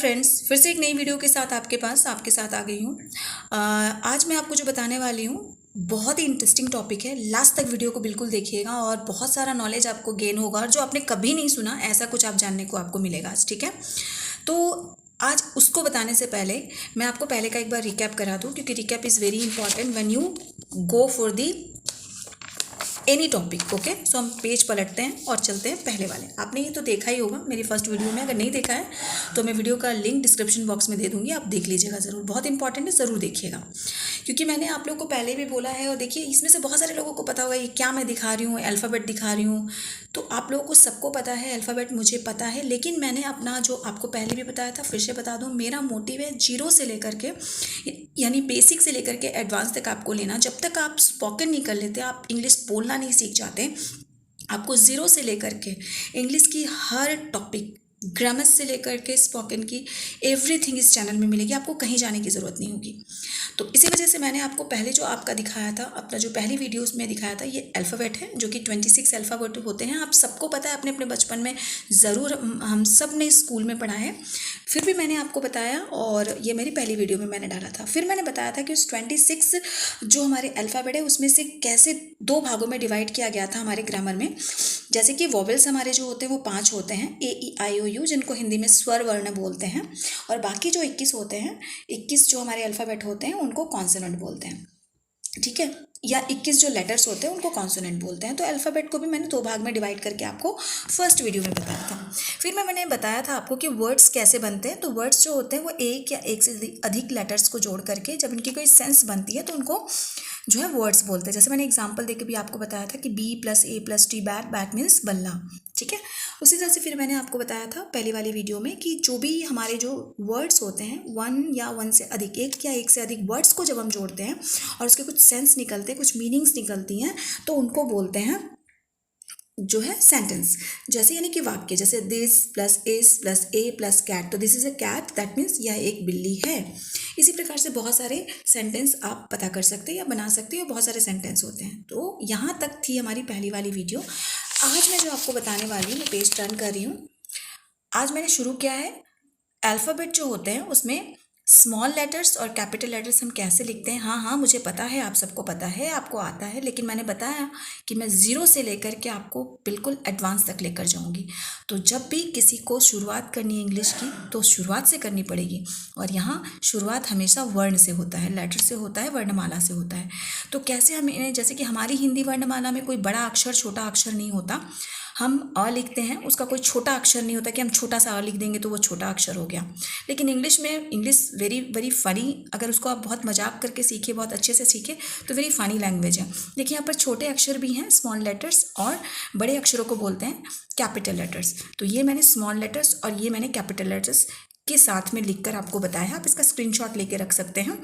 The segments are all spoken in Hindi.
फ्रेंड्स, फिर से एक नई वीडियो के साथ आपके साथ आ गई हूँ। आज मैं आपको जो बताने वाली हूँ बहुत ही इंटरेस्टिंग टॉपिक है। लास्ट तक वीडियो को बिल्कुल देखिएगा और बहुत सारा नॉलेज आपको गेन होगा और जो आपने कभी नहीं सुना ऐसा कुछ आप जानने को आपको मिलेगा आज। ठीक है, तो आज उसको बताने से पहले मैं आपको पहले का एक बार रिकैप करा दूँ, क्योंकि recap is very important when you go for the any topic. Okay, so हम पेज पलटते हैं और चलते हैं पहले वाले। आपने ये तो देखा ही होगा मेरी फर्स्ट वीडियो में, अगर नहीं देखा है तो मैं वीडियो का लिंक डिस्क्रिप्शन बॉक्स में दे दूंगी, आप देख लीजिएगा ज़रूर, बहुत इंपॉर्टेंट है, ज़रूर देखिएगा। क्योंकि मैंने आप लोगों को पहले भी बोला है और देखिए इसमें से बहुत सारे लोगों को पता होगा ये क्या मैं दिखा रही हूँ, अल्फ़ाबेट दिखा रही हूँ। तो आप लोगों को सबको पता है, अल्फ़ाबेट मुझे पता है, लेकिन मैंने अपना जो आपको पहले भी बताया था फिर से बता दूँ, मेरा मोटिव है जीरो से लेकर के यानी बेसिक से लेकर के एडवांस तक आपको लेना। जब तक आप स्पोकन नहीं कर लेते, आप इंग्लिश बोलना नहीं सीख जाते, आपको ज़ीरो से लेकर के इंग्लिश की हर टॉपिक, ग्रामर से लेकर के स्पोकन की एवरीथिंग इस चैनल में मिलेगी, आपको कहीं जाने की ज़रूरत नहीं होगी। तो इसी वजह से मैंने आपको पहले जो आपका दिखाया था, अपना जो पहली वीडियोस में दिखाया था, ये अल्फ़ाबेट है जो कि 26 अल्फ़ाबेट होते हैं। आप सबको पता है, अपने अपने बचपन में ज़रूर हम सब ने स्कूल में पढ़ा है, फिर भी मैंने आपको बताया और ये मेरी पहली वीडियो में मैंने डाला था। फिर मैंने बताया था कि उस 26 जो हमारे अल्फ़ाबेट है उसमें से कैसे दो भागों में डिवाइड किया गया था हमारे ग्रामर में। जैसे कि वॉवेल्स हमारे जो होते हैं वो 5 होते हैं, ए ई आई ओ यू, जिनको हिंदी में स्वर वर्ण बोलते हैं, और बाकी जो 21 होते हैं, 21 जो हमारे अल्फ़ाबेट होते हैं उनको कॉन्सोनेंट बोलते हैं। ठीक है, या 21 जो लेटर्स होते हैं उनको कॉन्सोनेंट बोलते हैं। तो अल्फ़ाबेट को भी मैंने दो भाग में डिवाइड करके आपको फर्स्ट वीडियो में बताया था। फिर मैंने बताया था आपको कि वर्ड्स कैसे बनते हैं। तो वर्ड्स जो होते हैं वो एक या एक से अधिक लेटर्स को जोड़ करके जब इनकी कोई सेंस बनती है तो उनको जो है वर्ड्स बोलते हैं। जैसे मैंने एग्जांपल देके भी आपको बताया था कि बी प्लस ए plus T, bat, bat means बल्ला। ठीक है, उसी तरह से फिर मैंने आपको बताया था पहली वाली वीडियो में कि जो भी हमारे जो वर्ड्स होते हैं, वन या वन से अधिक, एक या एक से अधिक वर्ड्स को जब हम जोड़ते हैं और उसके कुछ सेंस निकलते हैं, कुछ मीनिंग्स निकलती हैं, तो उनको बोलते हैं जो है सेंटेंस। जैसे यानी कि वाक्य, जैसे this plus is plus A plus cat, तो this is a cat, that means यह एक बिल्ली है। इसी प्रकार से बहुत सारे सेंटेंस आप पता कर सकते हैं या बना सकते हैं, बहुत सारे सेंटेंस होते हैं। तो यहाँ तक थी हमारी पहली वाली वीडियो। आज मैं जो आपको बताने वाली हूँ, मैं पेज टर्न कर रही हूँ। आज मैंने शुरू किया है अल्फ़ाबेट जो होते हैं उसमें स्मॉल लेटर्स और कैपिटल लेटर्स हम कैसे लिखते हैं। हाँ, मुझे पता है, आप सबको पता है, आपको आता है, लेकिन मैंने बताया कि मैं ज़ीरो से लेकर के आपको बिल्कुल एडवांस तक लेकर जाऊंगी। तो जब भी किसी को शुरुआत करनी है इंग्लिश की तो शुरुआत से करनी पड़ेगी, और यहाँ शुरुआत हमेशा वर्ण से होता है, लेटर से होता है, वर्णमाला से होता है। तो कैसे हमें, जैसे कि हमारी हिंदी वर्णमाला में कोई बड़ा अक्षर छोटा अक्षर नहीं होता। हम अ लिखते हैं, उसका कोई छोटा अक्षर नहीं होता कि हम छोटा सा अ लिख देंगे तो वो छोटा अक्षर हो गया। लेकिन इंग्लिश में, इंग्लिश वेरी वेरी फ़नी, अगर उसको आप बहुत मजाक करके सीखे, बहुत अच्छे से सीखे, तो वेरी फ़नी लैंग्वेज है। देखिए यहाँ पर छोटे अक्षर भी हैं, स्मॉल लेटर्स, और बड़े अक्षरों को बोलते हैं कैपिटल लेटर्स। तो ये मैंने स्मॉल लेटर्स और ये मैंने कैपिटल लेटर्स के साथ में लिखकर आपको बताया। आप इसका स्क्रीनशॉट लेके रख सकते हैं।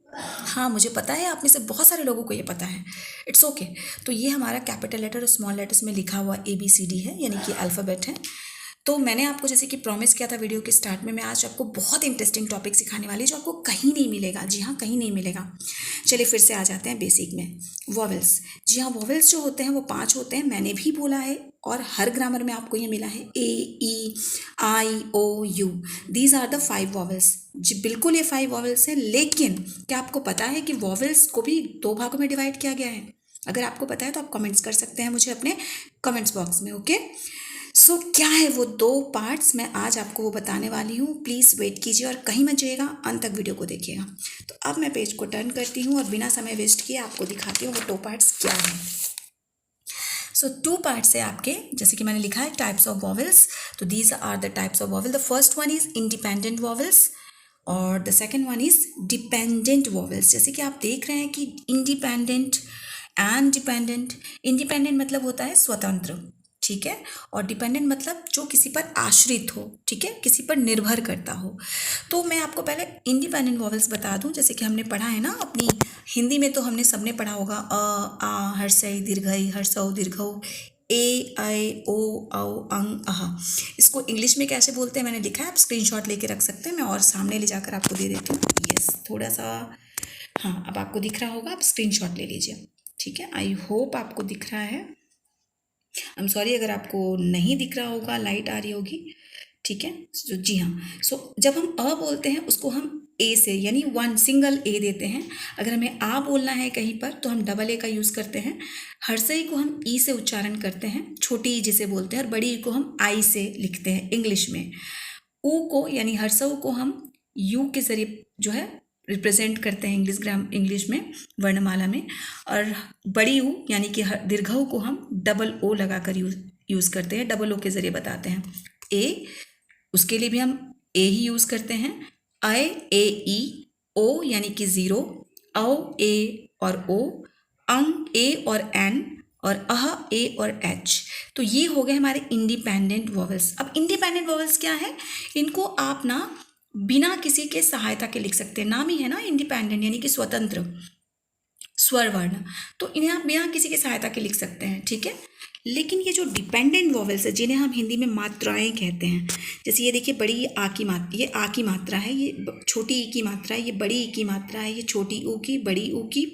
हाँ, मुझे पता है आप में से बहुत सारे लोगों को ये पता है, इट्स ओके। तो ये हमारा कैपिटल लेटर और स्मॉल लेटर्स में लिखा हुआ ABCD है, यानी कि अल्फ़ाबेट है। तो मैंने आपको जैसे कि प्रॉमिस किया था वीडियो के स्टार्ट में, मैं आज आपको बहुत इंटरेस्टिंग टॉपिक सिखाने वाली जो आपको कहीं नहीं मिलेगा। जी हाँ, कहीं नहीं मिलेगा। चलिए फिर से आ जाते हैं बेसिक में। वॉवेल्स, जी हाँ, वॉवेल्स जो होते हैं वो 5 होते हैं, मैंने भी बोला है, और हर ग्रामर में आपको ये मिला है, AEIOU, these are the 5 vowels. जी बिल्कुल, ये 5 वॉवेल्स हैं, लेकिन क्या आपको पता है कि वॉवेल्स को भी दो भागों में डिवाइड किया गया है? अगर आपको पता है तो आप कमेंट्स कर सकते हैं मुझे अपने कमेंट्स बॉक्स में। ओके, सो क्या है वो दो पार्ट्स, मैं आज आपको वो बताने वाली हूँ। प्लीज़ वेट कीजिए और कहीं मत जाइएगा, अंत तक वीडियो को देखिएगा। तो अब मैं पेज को टर्न करती हूँ और बिना समय वेस्ट किए आपको दिखाती हूँ वो दो पार्ट्स क्या हैं। सो 2 पार्ट्स है आपके, जैसे कि मैंने लिखा है टाइप्स ऑफ वॉवेल्स। तो these are the types of vowel. The first one is independent vowels और the second one is dependent vowels. जैसे कि आप देख रहे हैं कि इंडिपेंडेंट एंड डिपेंडेंट। इंडिपेंडेंट मतलब होता है स्वतंत्र, ठीक है, और डिपेंडेंट मतलब जो किसी पर आश्रित हो, ठीक है, किसी पर निर्भर करता हो। तो मैं आपको पहले इंडिपेंडेंट वॉवेल्स बता दूं। जैसे कि हमने पढ़ा है ना अपनी हिंदी में, तो हमने सबने पढ़ा होगा अ आ हर्षई दीर्घई हर्षौ दीर्घौ, ए ऐ ओ औ अं अह। इसको इंग्लिश में कैसे बोलते हैं मैंने लिखा है, आप स्क्रीनशॉट लेके रख सकते हैं, मैं और सामने ले जाकर आपको दे देती हूँ। यस, थोड़ा सा, हाँ अब आपको दिख रहा होगा, आप स्क्रीनशॉट ले लीजिए। ठीक है, आई होप आपको दिख रहा है। आई एम सॉरी अगर आपको नहीं दिख रहा होगा, लाइट आ रही होगी। ठीक है। जी हाँ। जब हम अ बोलते हैं उसको हम ए से यानी वन सिंगल ए देते हैं। अगर हमें आ बोलना है कहीं पर तो हम डबल ए का यूज़ करते हैं। हर्षई को हम ई से उच्चारण करते हैं, छोटी ई जिसे बोलते हैं, और बड़ी ई को हम आई से लिखते हैं इंग्लिश में। ऊ को यानी हर्षऊ को हम यू के जरिए जो है रिप्रेजेंट करते हैं इंग्लिश में वर्णमाला में। और बड़ी ऊ यानी कि दीर्घऊ को हम डबल ओ लगाकर यूज़ करते हैं, डबल ओ के जरिए बताते हैं। ए, उसके लिए भी हम ए ही यूज़ करते हैं। अय ए ई, ओ यानी कि 0, औ ए और ओ, अंग ए और एन, और अह ए और एच। तो ये हो गए हमारे इंडिपेंडेंट वॉवल्स। अब इंडिपेंडेंट वॉवल्स क्या है, इनको आप ना बिना किसी के सहायता के लिख सकते हैं। नाम ही है ना इंडिपेंडेंट यानी कि स्वतंत्र स्वर वर्ण, तो इन्हें आप बिना किसी के सहायता के लिख सकते हैं, ठीक है। लेकिन ये जो डिपेंडेंट वॉवल्स है जिन्हें हम हिंदी में मात्राएं कहते हैं, जैसे ये देखिए बड़ी आ की मात्रा, ये आ की मात्रा है, ये छोटी ई की मात्रा है, ये बड़ी ई की मात्रा है, ये छोटी ऊ की, बड़ी ऊ की,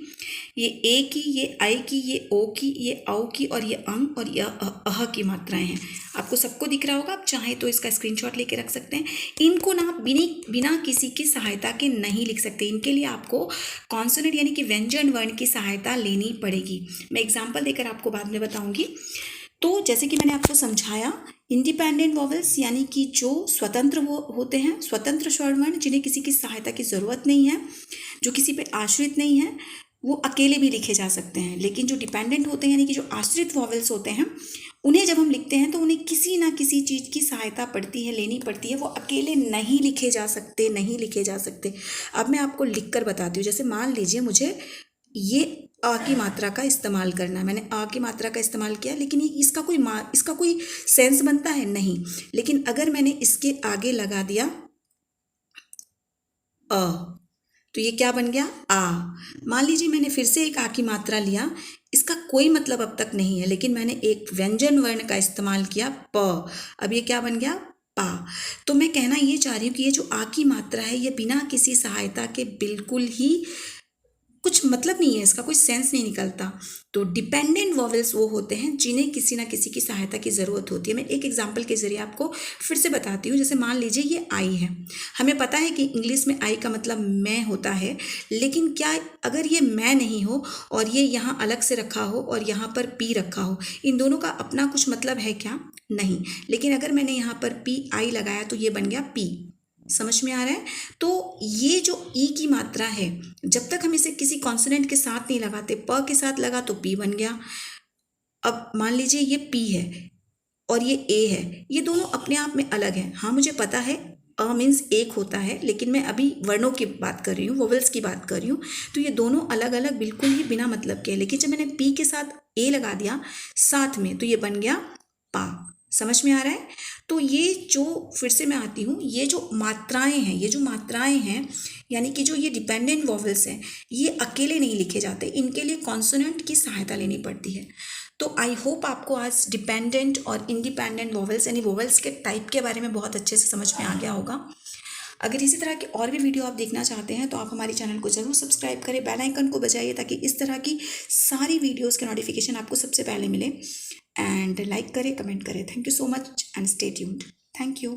ये ए की, ये आई की, ये ओ की, ये औ की, और ये अंग और ये अह की मात्राएं हैं। आपको सबको दिख रहा होगा, आप चाहें तो इसका स्क्रीनशॉट लेके रख सकते हैं। इनको ना बिना किसी की सहायता के नहीं लिख सकते, इनके लिए आपको कॉन्सोनेंट यानी कि व्यंजन वर्ण की सहायता लेनी पड़ेगी। मैं एग्जाम्पल देकर आपको बाद में बताऊंगी। तो जैसे कि मैंने आपको समझाया, इंडिपेंडेंट वॉवल्स यानी कि जो स्वतंत्र होते हैं, स्वतंत्र स्वर वर्ण जिन्हें किसी की सहायता की ज़रूरत नहीं है, जो किसी पे आश्रित नहीं है, वो अकेले भी लिखे जा सकते हैं। लेकिन जो डिपेंडेंट होते हैं यानी कि जो आश्रित वॉवल्स होते हैं, उन्हें जब हम लिखते हैं तो उन्हें किसी ना किसी चीज़ की सहायता पड़ती है, लेनी पड़ती है, वो अकेले नहीं लिखे जा सकते। अब मैं आपको लिख कर बताती हूँ। जैसे मान लीजिए मुझे ये आ की मात्रा का इस्तेमाल करना है, मैंने आ की मात्रा का इस्तेमाल किया, लेकिन इसका कोई सेंस बनता है नहीं। लेकिन अगर मैंने इसके आगे लगा दिया अ, तो ये क्या बन गया, आ। मान लीजिए मैंने फिर से एक आ की मात्रा लिया, इसका कोई मतलब अब तक नहीं है, लेकिन मैंने एक व्यंजन वर्ण का इस्तेमाल किया प, अब ये क्या बन गया, पा। तो मैं कहना ये चाह रही हूँ कि ये जो आ की मात्रा है, ये बिना किसी सहायता के बिल्कुल ही कुछ मतलब नहीं है, इसका कोई सेंस नहीं निकलता। तो डिपेंडेंट वॉवल्स वो होते हैं जिन्हें किसी ना किसी की सहायता की ज़रूरत होती है। मैं एक एग्जांपल के ज़रिए आपको फिर से बताती हूँ। जैसे मान लीजिए ये आई है, हमें पता है कि इंग्लिश में आई का मतलब मैं होता है, लेकिन क्या अगर ये मैं नहीं हो और ये यहाँ अलग से रखा हो और यहाँ पर पी रखा हो, इन दोनों का अपना कुछ मतलब है क्या, नहीं। लेकिन अगर मैंने यहाँ पर पी आई लगाया तो ये बन गया पी। समझ में आ रहा है। तो ये जो ई की मात्रा है, जब तक हम इसे किसी कॉन्सोनेंट के साथ नहीं लगाते, प के साथ लगा तो पी बन गया। अब मान लीजिए ये पी है और ये ए है, ये दोनों अपने आप में अलग हैं। हाँ मुझे पता है अ मीन्स एक होता है, लेकिन मैं अभी वर्णों की बात कर रही हूँ, वोवल्स की बात कर रही हूँ। तो ये दोनों अलग अलग बिल्कुल ही बिना मतलब के, लेकिन जब मैंने पी के साथ ए लगा दिया साथ में तो ये बन गया पा। समझ में आ रहा है। तो ये जो फिर से मैं आती हूँ, ये जो मात्राएं हैं यानी कि जो ये डिपेंडेंट वॉवल्स हैं, ये अकेले नहीं लिखे जाते, इनके लिए कॉन्सोनेंट की सहायता लेनी पड़ती है। तो आई होप आपको आज डिपेंडेंट और इंडिपेंडेंट वॉवल्स यानी वॉवल्स के टाइप के बारे में बहुत अच्छे से समझ में आ गया होगा। अगर इसी तरह की और भी वीडियो आप देखना चाहते हैं तो आप हमारे चैनल को जरूर सब्सक्राइब करें, बेल आइकन को बजाइए ताकि इस तरह की सारी वीडियोस के नोटिफिकेशन आपको सबसे पहले मिले। एंड लाइक करें, कमेंट करें। Thank you so much and stay tuned. Thank you.